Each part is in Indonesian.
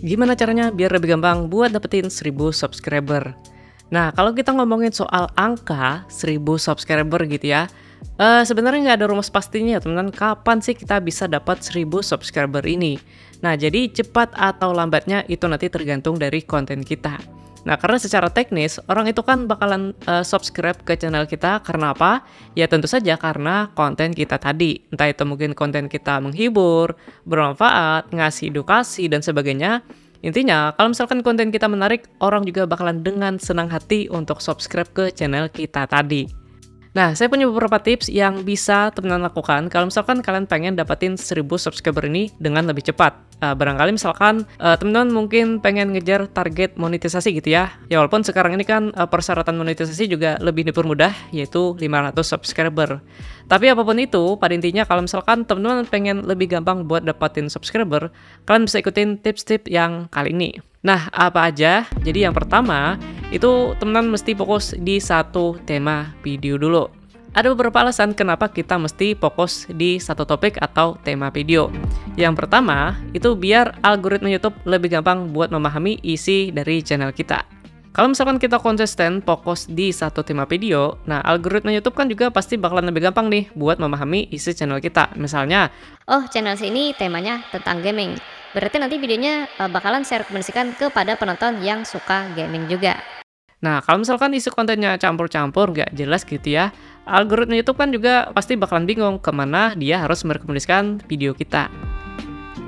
Gimana caranya biar lebih gampang buat dapetin 1000 subscriber? Nah, kalau kita ngomongin soal angka 1000 subscriber gitu ya, sebenarnya nggak ada rumus pastinya ya teman-teman, kapan sih kita bisa dapat 1000 subscriber ini. Nah, jadi cepat atau lambatnya itu nanti tergantung dari konten kita. Nah, karena secara teknis, orang itu kan bakalan subscribe ke channel kita karena apa? Ya tentu saja karena konten kita tadi. Entah itu mungkin konten kita menghibur, bermanfaat, ngasih edukasi, dan sebagainya. Intinya, kalau misalkan konten kita menarik, orang juga bakalan dengan senang hati untuk subscribe ke channel kita tadi. Nah, saya punya beberapa tips yang bisa teman-teman lakukan kalau misalkan kalian pengen dapetin 1000 subscriber ini dengan lebih cepat. Barangkali misalkan teman-teman mungkin pengen ngejar target monetisasi gitu ya. Ya walaupun sekarang ini kan persyaratan monetisasi juga lebih dipermudah, yaitu 500 subscriber. Tapi apapun itu, pada intinya kalau misalkan teman-teman pengen lebih gampang buat dapetin subscriber, kalian bisa ikutin tips-tips yang kali ini. Nah, apa aja? Jadi yang pertama, itu teman-teman mesti fokus di satu tema video dulu. Ada beberapa alasan kenapa kita mesti fokus di satu topik atau tema video. Yang pertama, itu biar algoritma YouTube lebih gampang buat memahami isi dari channel kita. Kalau misalkan kita konsisten fokus di satu tema video, nah algoritma YouTube kan juga pasti bakalan lebih gampang nih buat memahami isi channel kita. Misalnya, Oh, channel sini temanya tentang gaming. Berarti nanti videonya bakalan saya rekomendasikan kepada penonton yang suka gaming juga. nah kalau misalkan isi kontennya campur-campur, nggak jelas gitu ya, algoritma YouTube kan juga pasti bakalan bingung kemana dia harus merekomendasikan video kita.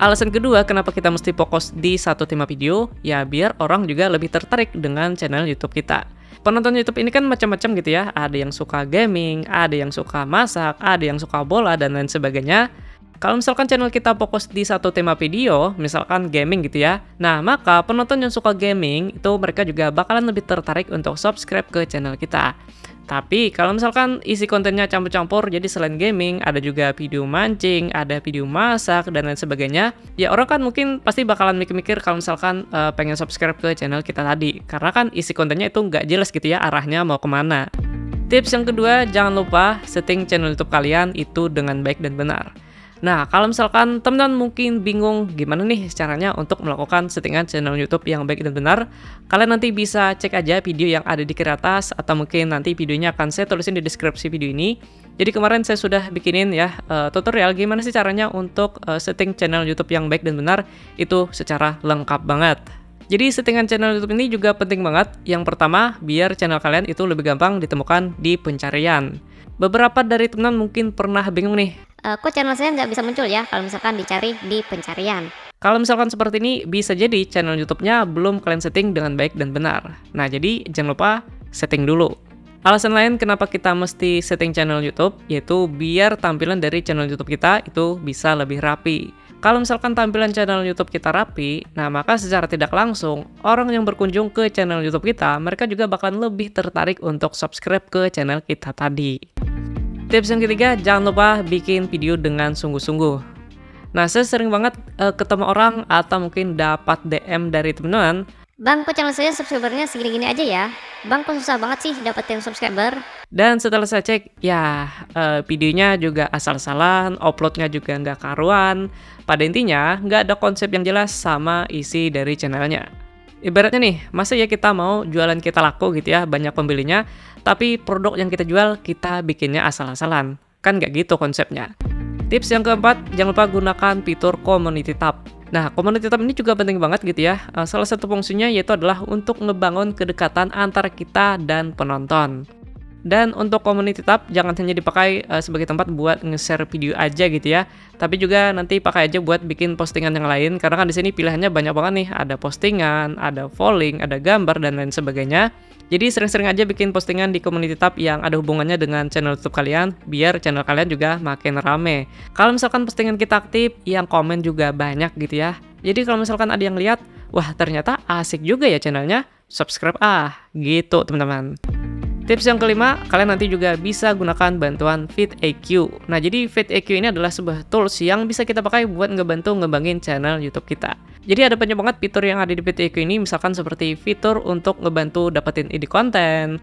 Alasan kedua kenapa kita mesti fokus di satu tema video, ya biar orang juga lebih tertarik dengan channel YouTube kita. Penonton YouTube ini kan macam-macam gitu ya, ada yang suka gaming, ada yang suka masak, ada yang suka bola, dan lain sebagainya. Kalau misalkan channel kita fokus di satu tema video, misalkan gaming gitu ya, nah maka penonton yang suka gaming itu mereka juga bakalan lebih tertarik untuk subscribe ke channel kita. Tapi kalau misalkan isi kontennya campur-campur, jadi selain gaming, ada juga video mancing, ada video masak, dan lain sebagainya, ya orang kan mungkin pasti bakalan mikir-mikir kalau misalkan pengen subscribe ke channel kita tadi. Karena kan isi kontennya itu nggak jelas gitu ya arahnya mau kemana. Tips yang kedua, jangan lupa setting channel YouTube kalian itu dengan baik dan benar. Nah, kalau misalkan teman-teman mungkin bingung gimana nih caranya untuk melakukan settingan channel YouTube yang baik dan benar, kalian nanti bisa cek aja video yang ada di kiri atas, atau mungkin nanti videonya akan saya tulisin di deskripsi video ini. Jadi kemarin saya sudah bikinin ya tutorial gimana sih caranya untuk setting channel YouTube yang baik dan benar, itu secara lengkap banget. Jadi settingan channel YouTube ini juga penting banget. Yang pertama, biar channel kalian itu lebih gampang ditemukan di pencarian. Beberapa dari teman-teman mungkin pernah bingung nih, Kok channel saya nggak bisa muncul ya kalau misalkan dicari di pencarian? kalau misalkan seperti ini, bisa jadi channel YouTube-nya belum kalian setting dengan baik dan benar. Nah, jadi jangan lupa setting dulu. Alasan lain kenapa kita mesti setting channel YouTube, yaitu biar tampilan dari channel YouTube kita itu bisa lebih rapi. Kalau misalkan tampilan channel YouTube kita rapi, nah maka secara tidak langsung, orang yang berkunjung ke channel YouTube kita, mereka juga bakalan lebih tertarik untuk subscribe ke channel kita tadi. Tips yang ketiga, jangan lupa bikin video dengan sungguh-sungguh. Nah, saya sering banget ketemu orang atau mungkin dapat DM dari teman-teman. Bang, kok channel saya subscribernya segini-gini aja ya? Bang, kok susah banget sih dapetin subscriber? Dan setelah saya cek, ya videonya juga asal-asalan, uploadnya juga nggak karuan. Pada intinya, nggak ada konsep yang jelas sama isi dari channelnya. Ibaratnya nih, masa ya kita mau jualan kita laku gitu ya, banyak pembelinya, tapi produk yang kita jual kita bikinnya asal-asalan. Kan nggak gitu konsepnya. Tips yang keempat, jangan lupa gunakan fitur Community Tab. Nah, Community Tab ini juga penting banget gitu ya. Salah satu fungsinya yaitu adalah untuk ngebangun kedekatan antara kita dan penonton. Dan untuk Community Tab jangan hanya dipakai sebagai tempat buat nge-share video aja gitu ya. Tapi juga nanti pakai aja buat bikin postingan yang lain, karena kan di sini pilihannya banyak banget nih. Ada postingan, ada polling, ada gambar, dan lain sebagainya. Jadi sering-sering aja bikin postingan di Community Tab yang ada hubungannya dengan channel YouTube kalian, biar channel kalian juga makin rame. Kalau misalkan postingan kita aktif, yang komen juga banyak gitu ya. Jadi kalau misalkan ada yang lihat, wah ternyata asik juga ya channelnya, subscribe gitu teman-teman. Tips yang kelima, kalian nanti juga bisa gunakan bantuan vidIQ. Nah, jadi vidIQ ini adalah sebuah tools yang bisa kita pakai buat ngebantu ngembangin channel YouTube kita. Jadi ada banyak banget fitur yang ada di vidIQ ini, misalkan seperti fitur untuk ngebantu dapetin ide konten,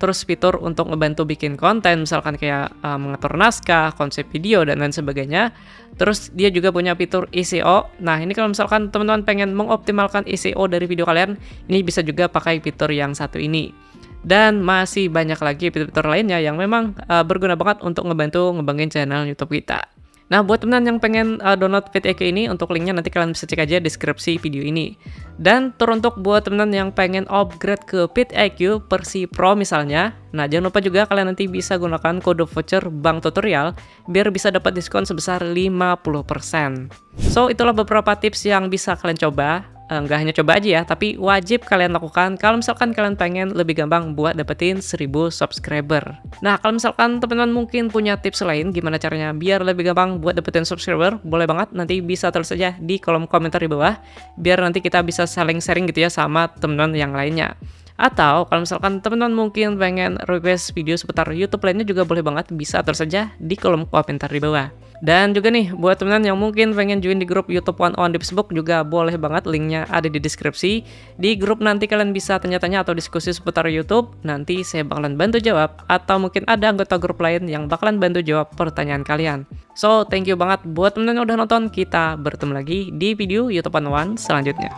terus fitur untuk ngebantu bikin konten, misalkan kayak mengatur naskah, konsep video, dan lain sebagainya. Terus dia juga punya fitur SEO. Nah, ini kalau misalkan teman-teman pengen mengoptimalkan SEO dari video kalian, ini bisa juga pakai fitur yang satu ini. Dan masih banyak lagi fitur-fitur lainnya yang memang berguna banget untuk ngebantu ngembangin channel YouTube kita. Nah, buat teman yang pengen download VidIQ ini, untuk linknya nanti kalian bisa cek aja deskripsi video ini. Dan teruntuk buat teman yang pengen upgrade ke VidIQ versi Pro misalnya, nah jangan lupa juga kalian nanti bisa gunakan kode voucher Bank Tutorial biar bisa dapat diskon sebesar 50%. So, itulah beberapa tips yang bisa kalian coba. Nggak hanya coba aja ya, tapi wajib kalian lakukan kalau misalkan kalian pengen lebih gampang buat dapetin 1000 subscriber. Nah, kalau misalkan teman-teman mungkin punya tips lain gimana caranya biar lebih gampang buat dapetin subscriber, boleh banget nanti bisa tulis aja di kolom komentar di bawah, biar nanti kita bisa saling sharing gitu ya sama teman-teman yang lainnya. Atau kalau misalkan teman-teman mungkin pengen request video seputar YouTube lainnya juga boleh banget, bisa tulis saja di kolom komentar di bawah. Dan juga nih, buat teman-teman yang mungkin pengen join di grup YouTube One-on-One di Facebook juga boleh banget, linknya ada di deskripsi. Di grup nanti kalian bisa tanya-tanya atau diskusi seputar YouTube, nanti saya bakalan bantu jawab. Atau mungkin ada anggota grup lain yang bakalan bantu jawab pertanyaan kalian. So, thank you banget buat teman-teman yang udah nonton, kita bertemu lagi di video YouTube One-on-One selanjutnya.